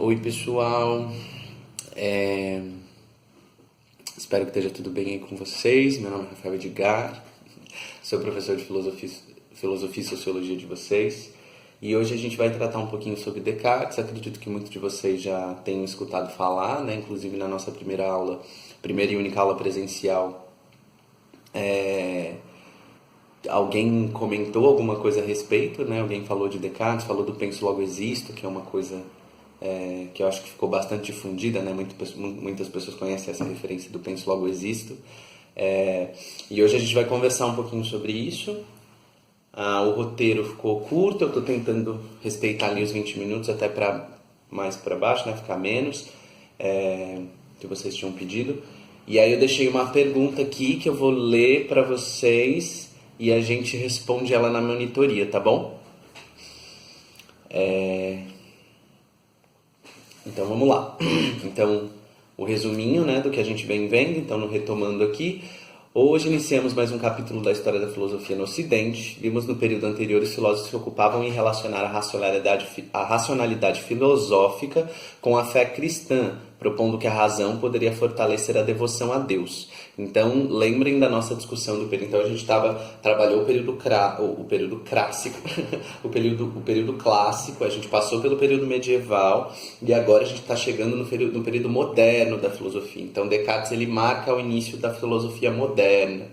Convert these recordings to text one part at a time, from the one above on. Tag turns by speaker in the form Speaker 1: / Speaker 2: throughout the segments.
Speaker 1: Oi pessoal, espero que esteja tudo bem aí com vocês. Meu nome é Rafael Edgar, sou professor de filosofia e sociologia de vocês. E hoje a gente vai tratar um pouquinho sobre Descartes. Acredito que muitos de vocês já tenham escutado falar, né? Inclusive na nossa primeira e única aula presencial, alguém comentou alguma coisa a respeito, né? Alguém falou de Descartes, falou do penso logo existo, que é uma coisa que eu acho que ficou bastante difundida, né? Muitas pessoas conhecem essa referência do penso logo existo. E hoje a gente vai conversar um pouquinho sobre isso. O roteiro ficou curto, eu estou tentando respeitar ali os 20 minutos, até mais para baixo, né? Ficar menos, que vocês tinham pedido. E aí eu deixei uma pergunta aqui que eu vou ler para vocês e a gente responde ela na monitoria, tá bom? Então vamos lá. Então, o resuminho, né, do que a gente vem vendo. Então, retomando aqui, hoje iniciamos mais um capítulo da história da filosofia no Ocidente. Vimos no período anterior os filósofos se ocupavam em relacionar a racionalidade filosófica com a fé cristã, propondo que a razão poderia fortalecer a devoção a Deus. Então, lembrem da nossa discussão do período. Então, a gente trabalhou o período clássico, o período clássico, a gente passou pelo período medieval e agora a gente está chegando no período moderno da filosofia. Então, Descartes ele marca o início da filosofia moderna.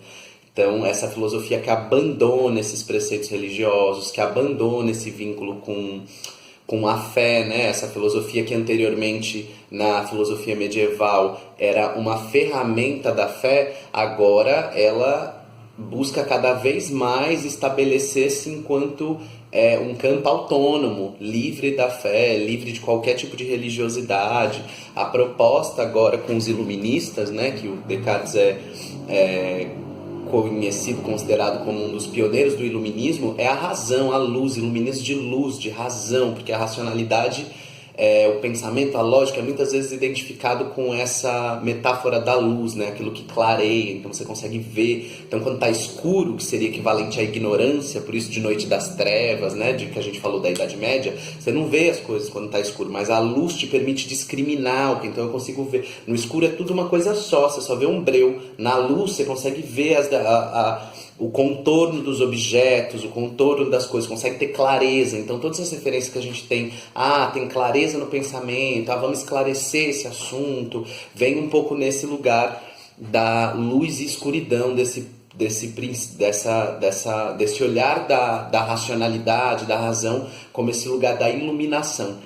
Speaker 1: Então, essa filosofia que abandona esses preceitos religiosos, que abandona esse vínculo com a fé, né? Essa filosofia que anteriormente na filosofia medieval era uma ferramenta da fé, agora ela busca cada vez mais estabelecer-se enquanto um campo autônomo, livre da fé, livre de qualquer tipo de religiosidade. A proposta agora com os iluministas, né, que o Descartes é conhecido, considerado como um dos pioneiros do iluminismo, é a razão, a luz, iluminismo de luz, de razão, porque a racionalidade, o pensamento, a lógica é muitas vezes identificado com essa metáfora da luz, né? Aquilo que clareia, então você consegue ver. Então quando está escuro, que seria equivalente à ignorância, por isso de noite das trevas, né? De que a gente falou da Idade Média, você não vê as coisas quando está escuro, mas a luz te permite discriminar, então eu consigo ver. No escuro é tudo uma coisa só, você só vê um breu. Na luz você consegue ver o contorno dos objetos, o contorno das coisas, consegue ter clareza. Então todas as referências que a gente tem, tem clareza no pensamento, vamos esclarecer esse assunto, vem um pouco nesse lugar da luz e escuridão, desse olhar da racionalidade, da razão, como esse lugar da iluminação.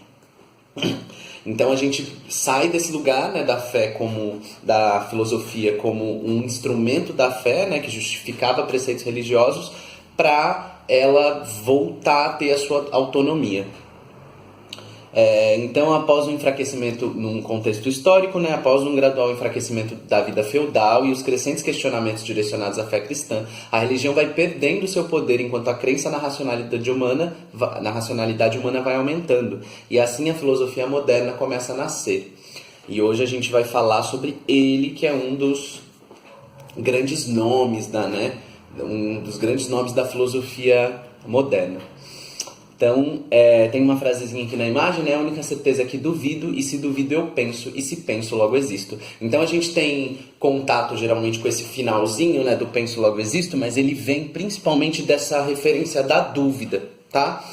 Speaker 1: Então a gente sai desse lugar, né, da fé, da filosofia como um instrumento da fé, né, que justificava preceitos religiosos, para ela voltar a ter a sua autonomia. Então, após um enfraquecimento num contexto histórico, né, após um gradual enfraquecimento da vida feudal e os crescentes questionamentos direcionados à fé cristã, a religião vai perdendo seu poder enquanto a crença na racionalidade humana vai aumentando. E assim a filosofia moderna começa a nascer. E hoje a gente vai falar sobre ele, que é um dos grandes nomes um dos grandes nomes da filosofia moderna. Então, tem uma frasezinha aqui na imagem, né? A única certeza é que duvido, e se duvido eu penso, e se penso logo existo. Então a gente tem contato geralmente com esse finalzinho, né, do penso logo existo, mas ele vem principalmente dessa referência da dúvida, tá?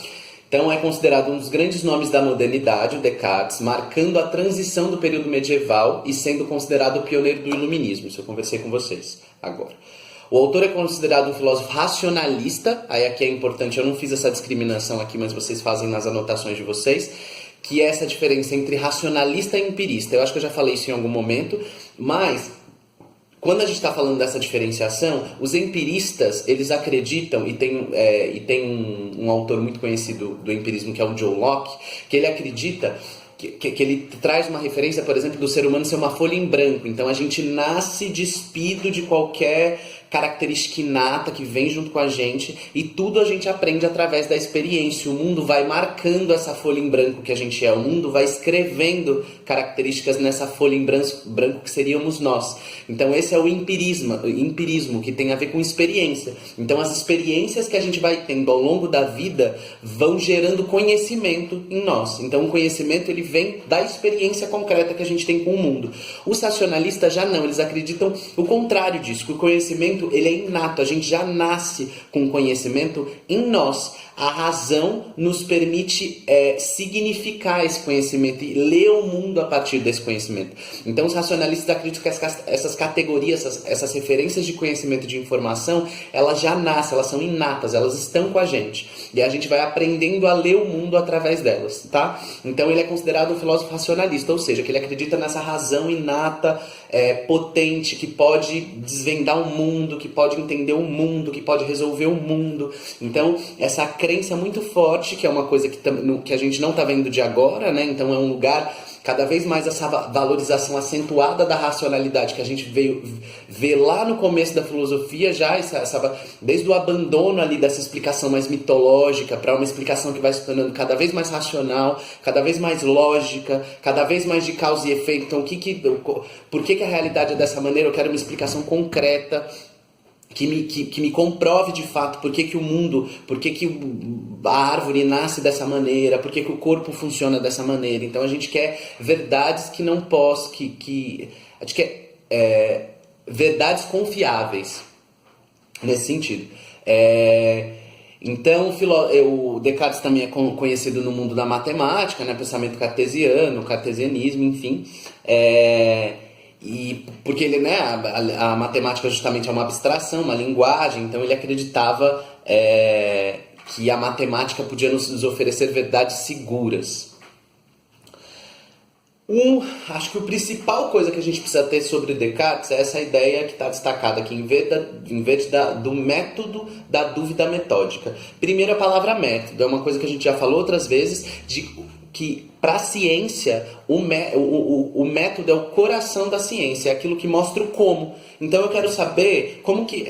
Speaker 1: Então é considerado um dos grandes nomes da modernidade, o Descartes, marcando a transição do período medieval e sendo considerado o pioneiro do iluminismo. Isso eu conversei com vocês agora. O autor é considerado um filósofo racionalista, aí aqui é importante, eu não fiz essa discriminação aqui, mas vocês fazem nas anotações de vocês, que é essa diferença entre racionalista e empirista. Eu acho que eu já falei isso em algum momento, mas quando a gente está falando dessa diferenciação, os empiristas, eles acreditam, e tem um autor muito conhecido do empirismo, que é o John Locke, que ele acredita que ele traz uma referência, por exemplo, do ser humano ser uma folha em branco. Então a gente nasce despido de qualquer característica inata que vem junto com a gente, e tudo a gente aprende através da experiência. O mundo vai marcando essa folha em branco que a gente é, o mundo vai escrevendo características nessa folha em branco que seríamos nós. Então esse é o empirismo, que tem a ver com experiência. Então as experiências que a gente vai tendo ao longo da vida vão gerando conhecimento em nós. Então o conhecimento ele vem da experiência concreta que a gente tem com o mundo. Os racionalistas já não, eles acreditam o contrário disso, que o conhecimento ele é inato, a gente já nasce com conhecimento em nós. A razão nos permite significar esse conhecimento e ler o mundo a partir desse conhecimento. Então os racionalistas acreditam que essas categorias, essas referências de conhecimento e de informação, elas já nascem, elas são inatas, elas estão com a gente. E a gente vai aprendendo a ler o mundo através delas, tá? Então ele é considerado um filósofo racionalista, ou seja, que ele acredita nessa razão inata, potente, que pode desvendar o mundo, que pode entender o mundo, que pode resolver o mundo. Então essa crença muito forte, que é uma coisa que a gente não está vendo de agora, né? Então é um lugar, cada vez mais essa valorização acentuada da racionalidade que a gente veio ver lá no começo da filosofia, já desde o abandono ali dessa explicação mais mitológica para uma explicação que vai se tornando cada vez mais racional, cada vez mais lógica, cada vez mais de causa e efeito. Então por que a realidade é dessa maneira? Eu quero uma explicação concreta, que me comprove de fato por que o mundo, por que a árvore nasce dessa maneira, por que o corpo funciona dessa maneira. Então a gente quer verdades que não posso, a gente quer verdades confiáveis nesse sentido. Então o Descartes também é conhecido no mundo da matemática, né? Pensamento cartesiano, cartesianismo, enfim. E porque ele, né, a matemática justamente é uma abstração, uma linguagem, então ele acreditava que a matemática podia nos oferecer verdades seguras. Acho que a principal coisa que a gente precisa ter sobre Descartes é essa ideia que está destacada aqui, em vez do método da dúvida metódica. Primeiro, a palavra método é uma coisa que a gente já falou outras vezes, que para a ciência o método é o coração da ciência, é aquilo que mostra o como. Então eu quero saber como que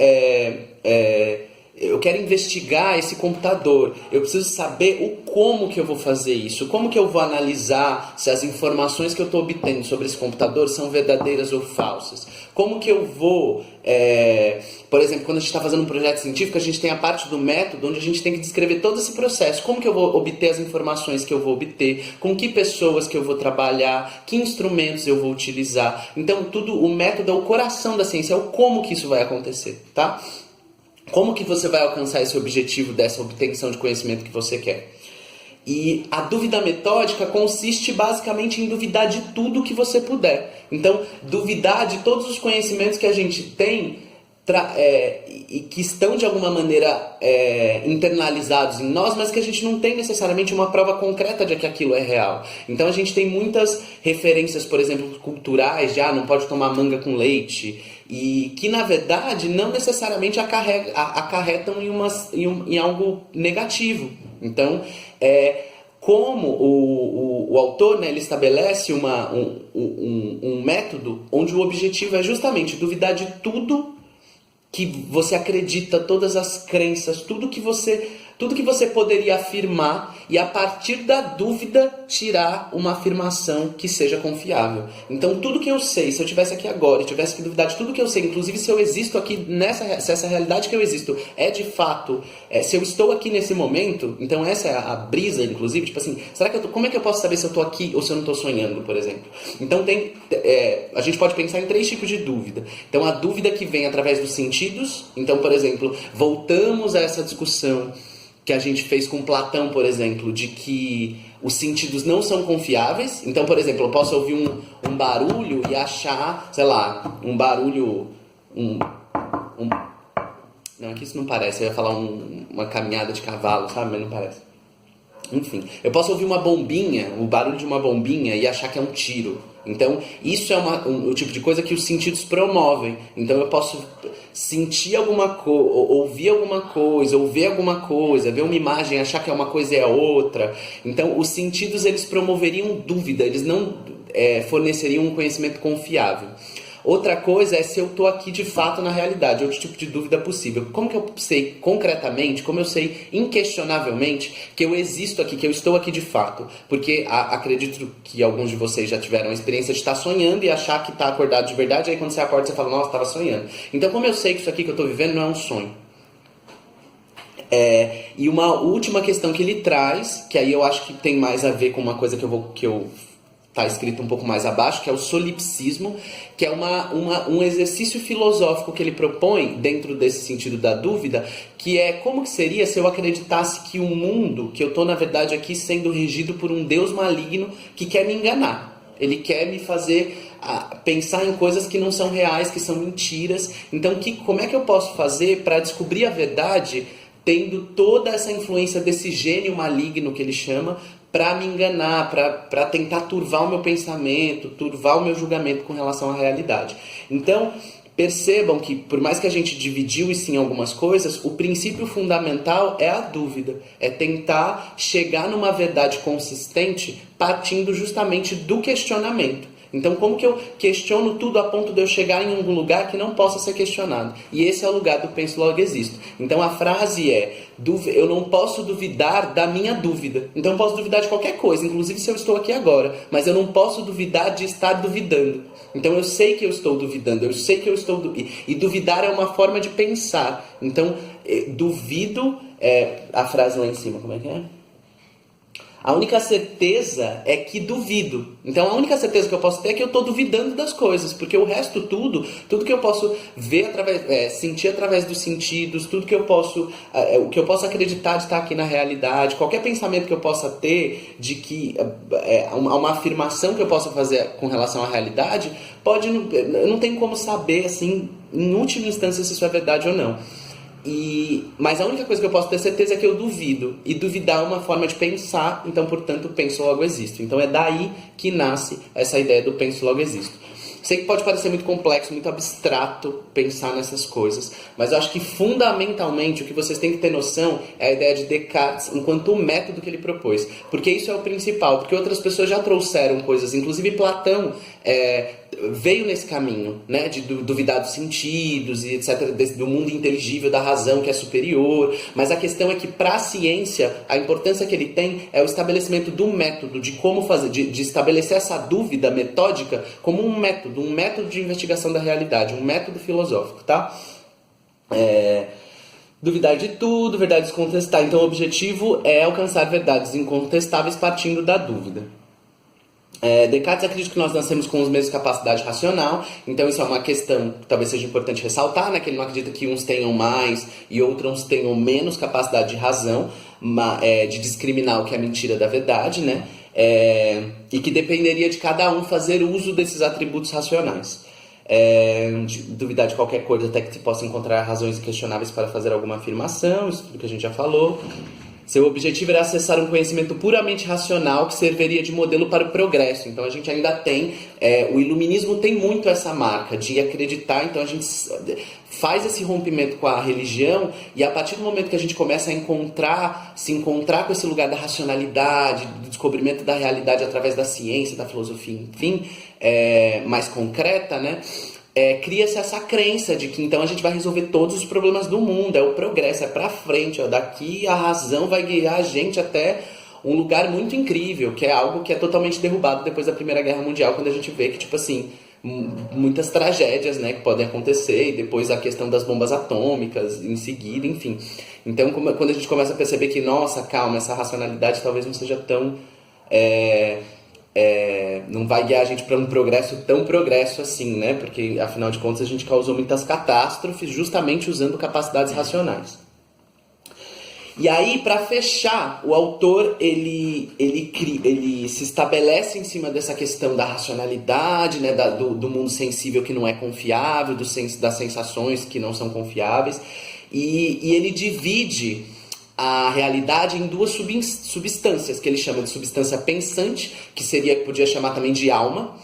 Speaker 1: eu quero investigar esse computador, eu preciso saber o como que eu vou fazer isso, como que eu vou analisar se as informações que eu estou obtendo sobre esse computador são verdadeiras ou falsas, como que eu vou, por exemplo, quando a gente está fazendo um projeto científico, a gente tem a parte do método onde a gente tem que descrever todo esse processo, como que eu vou obter as informações que eu vou obter, com que pessoas que eu vou trabalhar, que instrumentos eu vou utilizar. Então o método é o coração da ciência, é o como que isso vai acontecer, tá? Como que você vai alcançar esse objetivo dessa obtenção de conhecimento que você quer? E a dúvida metódica consiste basicamente em duvidar de tudo que você puder. Então, duvidar de todos os conhecimentos que a gente tem e que estão de alguma maneira internalizados em nós, mas que a gente não tem necessariamente uma prova concreta de que aquilo é real. Então a gente tem muitas referências, por exemplo, culturais, não pode tomar manga com leite, e que na verdade não necessariamente acarretam em algo negativo. Então como o autor, né, ele estabelece um método onde o objetivo é justamente duvidar de tudo que você acredita, todas as crenças, tudo que você poderia afirmar, e a partir da dúvida tirar uma afirmação que seja confiável. Então tudo que eu sei, se eu estivesse aqui agora e tivesse que duvidar de tudo que eu sei, inclusive se eu existo aqui se essa realidade que eu existo é de fato, se eu estou aqui nesse momento, então essa é a brisa, inclusive, tipo assim, como é que eu posso saber se eu estou aqui ou se eu não estou sonhando, por exemplo? Então a gente pode pensar em 3 tipos de dúvida. Então a dúvida que vem através dos sentidos, então por exemplo, voltamos a essa discussão que a gente fez com Platão, por exemplo, de que os sentidos não são confiáveis. Então, por exemplo, eu posso ouvir um barulho e achar, sei lá, um barulho... Não, aqui isso não parece, eu ia falar uma caminhada de cavalo, sabe? Mas não parece. Enfim, eu posso ouvir uma bombinha, o barulho de uma bombinha, e achar que é um tiro. Então, isso é o tipo de coisa que os sentidos promovem. Então, eu posso sentir alguma coisa, ouvir alguma coisa, ou ver alguma coisa, ver uma imagem, achar que é uma coisa e é outra. Então, os sentidos, eles promoveriam dúvida, eles não forneceriam um conhecimento confiável. Outra coisa é se eu tô aqui de fato na realidade, outro tipo de dúvida possível. Como que eu sei concretamente, como eu sei inquestionavelmente que eu existo aqui, que eu estou aqui de fato? Porque acredito que alguns de vocês já tiveram a experiência de estar sonhando e achar que está acordado de verdade, aí quando você acorda você fala, nossa, estava sonhando. Então como eu sei que isso aqui que eu estou vivendo não é um sonho? E uma última questão que ele traz, que aí eu acho que tem mais a ver com uma coisa que eu tá escrito um pouco mais abaixo, que é o solipsismo, que é um exercício filosófico que ele propõe dentro desse sentido da dúvida, que é como que seria se eu acreditasse que o mundo, que eu tô na verdade aqui sendo regido por um Deus maligno que quer me enganar. Ele quer me fazer pensar em coisas que não são reais, que são mentiras. Então, como é que eu posso fazer para descobrir a verdade tendo toda essa influência desse gênio maligno que ele chama para me enganar, para tentar turvar o meu pensamento, turvar o meu julgamento com relação à realidade. Então, percebam que, por mais que a gente dividiu isso em algumas coisas, o princípio fundamental é a dúvida. É tentar chegar numa verdade consistente partindo justamente do questionamento. Então, como que eu questiono tudo a ponto de eu chegar em algum lugar que não possa ser questionado? E esse é o lugar do penso logo existo. Então, a frase é, eu não posso duvidar da minha dúvida. Então, eu posso duvidar de qualquer coisa, inclusive se eu estou aqui agora. Mas eu não posso duvidar de estar duvidando. Então, eu sei que eu estou duvidando, eu sei que eu estou... E duvidar é uma forma de pensar. Então, duvido... a frase lá em cima, como é que é? A única certeza é que duvido. Então a única certeza que eu posso ter é que eu estou duvidando das coisas, porque o resto tudo que eu posso ver sentir através dos sentidos, tudo que eu posso, o que eu posso acreditar de estar aqui na realidade, qualquer pensamento que eu possa ter de que uma afirmação que eu possa fazer com relação à realidade, eu não tenho como saber assim, em última instância, se isso é verdade ou não. Mas a única coisa que eu posso ter certeza é que eu duvido. E duvidar é uma forma de pensar, então, portanto, penso logo existo. Então é daí que nasce essa ideia do penso logo existo. Sei que pode parecer muito complexo, muito abstrato pensar nessas coisas, mas eu acho que fundamentalmente o que vocês têm que ter noção é a ideia de Descartes enquanto o método que ele propôs. Porque isso é o principal, porque outras pessoas já trouxeram coisas, inclusive Platão veio nesse caminho, né, de duvidar dos sentidos e etc, do mundo inteligível, da razão que é superior, mas a questão é que para a ciência, a importância que ele tem é o estabelecimento do método, de como fazer, de estabelecer essa dúvida metódica como um método de investigação da realidade, um método filosófico, tá? Duvidar de tudo, verdades contestar. Então o objetivo é alcançar verdades incontestáveis partindo da dúvida. Descartes acredita que nós nascemos com as mesmas capacidades racional, então isso é uma questão que talvez seja importante ressaltar, né? Que ele não acredita que uns tenham mais e outros tenham menos capacidade de razão, de discriminar o que é mentira da verdade, né? E que dependeria de cada um fazer uso desses atributos racionais. De duvidar de qualquer coisa até que se possa encontrar razões questionáveis para fazer alguma afirmação, isso tudo que a gente já falou. Seu objetivo era acessar um conhecimento puramente racional que serviria de modelo para o progresso. Então a gente ainda tem, o iluminismo tem muito essa marca de acreditar, então a gente faz esse rompimento com a religião e a partir do momento que a gente começa a se encontrar com esse lugar da racionalidade, do descobrimento da realidade através da ciência, da filosofia, enfim, mais concreta, né? Cria-se essa crença de que então a gente vai resolver todos os problemas do mundo, é o progresso, é pra frente, daqui a razão vai guiar a gente até um lugar muito incrível, que é algo que é totalmente derrubado depois da Primeira Guerra Mundial, quando a gente vê que, tipo assim, muitas tragédias, né, que podem acontecer, e depois a questão das bombas atômicas em seguida, enfim. Então, quando a gente começa a perceber que, nossa, calma, essa racionalidade talvez não seja tão... não vai guiar a gente para um tão progresso assim, né? Porque, afinal de contas, a gente causou muitas catástrofes justamente usando capacidades racionais. E aí, para fechar, o autor ele se estabelece em cima dessa questão da racionalidade, né? Do mundo sensível que não é confiável, das sensações que não são confiáveis, e ele divide a realidade em duas substâncias, que ele chama de substância pensante, que podia chamar também de alma,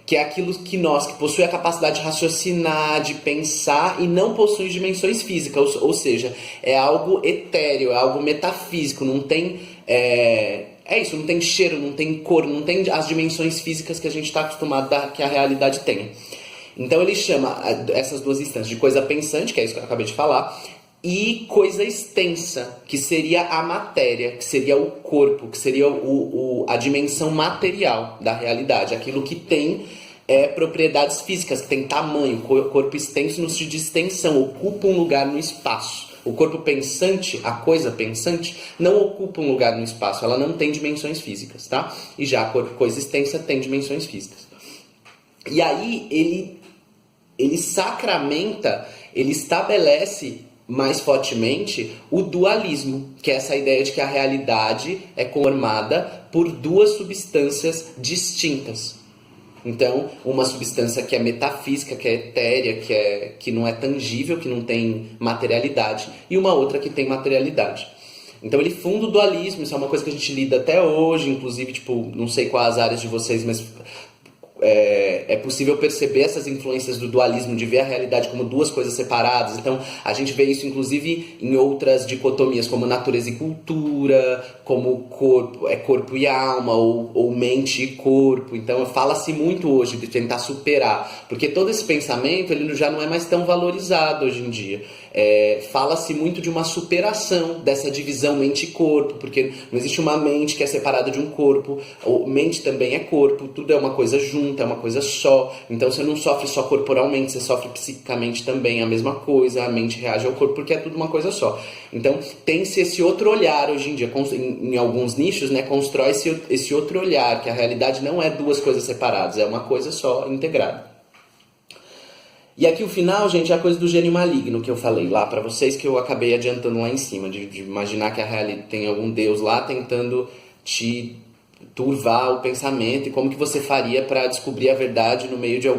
Speaker 1: que é aquilo que possui a capacidade de raciocinar, de pensar e não possui dimensões físicas, ou seja, é algo etéreo, é algo metafísico, não tem... é isso, não tem cheiro, não tem cor, não tem as dimensões físicas que a gente está acostumado que a realidade tem. Então ele chama essas duas instâncias de coisa pensante, que é isso que eu acabei de falar, e coisa extensa, que seria a matéria, que seria o corpo, que seria a dimensão material da realidade, aquilo que tem propriedades físicas, que tem tamanho, corpo extenso no sentido de extensão, ocupa um lugar no espaço. O corpo pensante, a coisa pensante, não ocupa um lugar no espaço, ela não tem dimensões físicas, tá? E já a coisa extensa tem dimensões físicas. E aí ele sacramenta, ele estabelece mais fortemente o dualismo, que é essa ideia de que a realidade é formada por duas substâncias distintas. Então, uma substância que é metafísica, que é etérea, que não é tangível, que não tem materialidade, e uma outra que tem materialidade. Então ele funda o dualismo, isso é uma coisa que a gente lida até hoje, inclusive, tipo, não sei quais as áreas de vocês, mas é possível perceber essas influências do dualismo, de ver a realidade como duas coisas separadas. Então a gente vê isso inclusive em outras dicotomias, como natureza e cultura, como corpo e alma, ou mente e corpo. Então fala-se muito hoje de tentar superar, porque todo esse pensamento ele já não é mais tão valorizado hoje em dia. Fala-se muito de uma superação dessa divisão mente e corpo, porque não existe uma mente que é separada de um corpo, mente também é corpo, tudo é uma coisa junta, é uma coisa só. Então você não sofre só corporalmente, você sofre psiquicamente também, a mesma coisa, a mente reage ao corpo porque é tudo uma coisa só. Então tem-se esse outro olhar hoje em dia, em alguns nichos, né, constrói-se esse outro olhar, que a realidade não é duas coisas separadas, é uma coisa só, integrada. E aqui o final, gente, é a coisa do gênio maligno que eu falei lá pra vocês, que eu acabei adiantando lá em cima, de imaginar que a realidade tem algum Deus lá tentando te turvar o pensamento, e como que você faria para descobrir a verdade no meio de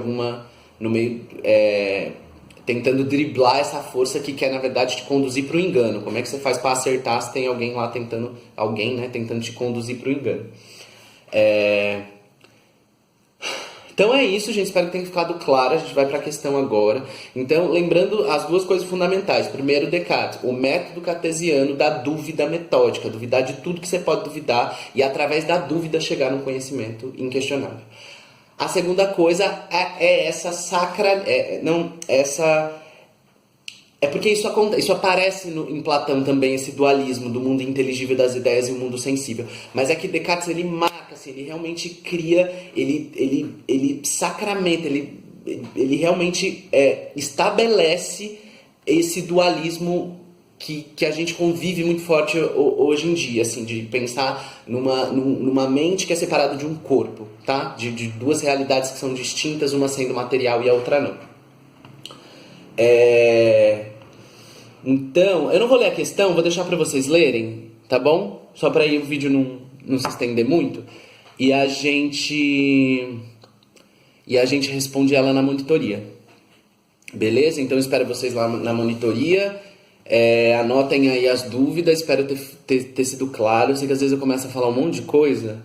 Speaker 1: tentando driblar essa força que quer, na verdade, te conduzir pro engano. Como é que você faz para acertar se tem alguém lá tentando te conduzir pro engano? Então é isso, gente. Espero que tenha ficado claro. A gente vai para a questão agora. Então, lembrando as duas coisas fundamentais. Primeiro, Descartes, o método cartesiano da dúvida metódica. Duvidar de tudo que você pode duvidar e, através da dúvida, chegar no conhecimento inquestionável. A segunda coisa é essa sacra... É porque isso aparece em Platão também, esse dualismo do mundo inteligível das ideias e o mundo sensível. Mas é que Descartes, ele marca, assim, ele realmente cria, ele sacramenta, ele realmente estabelece esse dualismo que a gente convive muito forte hoje em dia, assim, de pensar numa mente que é separada de um corpo, tá? De duas realidades que são distintas, uma sendo material e a outra não. Então, eu não vou ler a questão, vou deixar para vocês lerem, tá bom? Só para aí o vídeo não se estender muito. E a gente responde ela na monitoria. Beleza? Então eu espero vocês lá na monitoria. Anotem aí as dúvidas, espero ter sido claro. Eu sei que às vezes eu começo a falar um monte de coisa,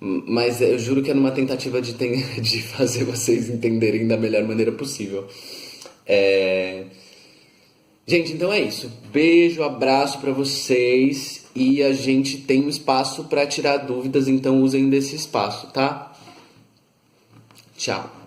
Speaker 1: mas eu juro que é numa tentativa de fazer vocês entenderem da melhor maneira possível. Gente, então é isso. Beijo, abraço pra vocês. E a gente tem um espaço pra tirar dúvidas, então usem desse espaço, tá? Tchau.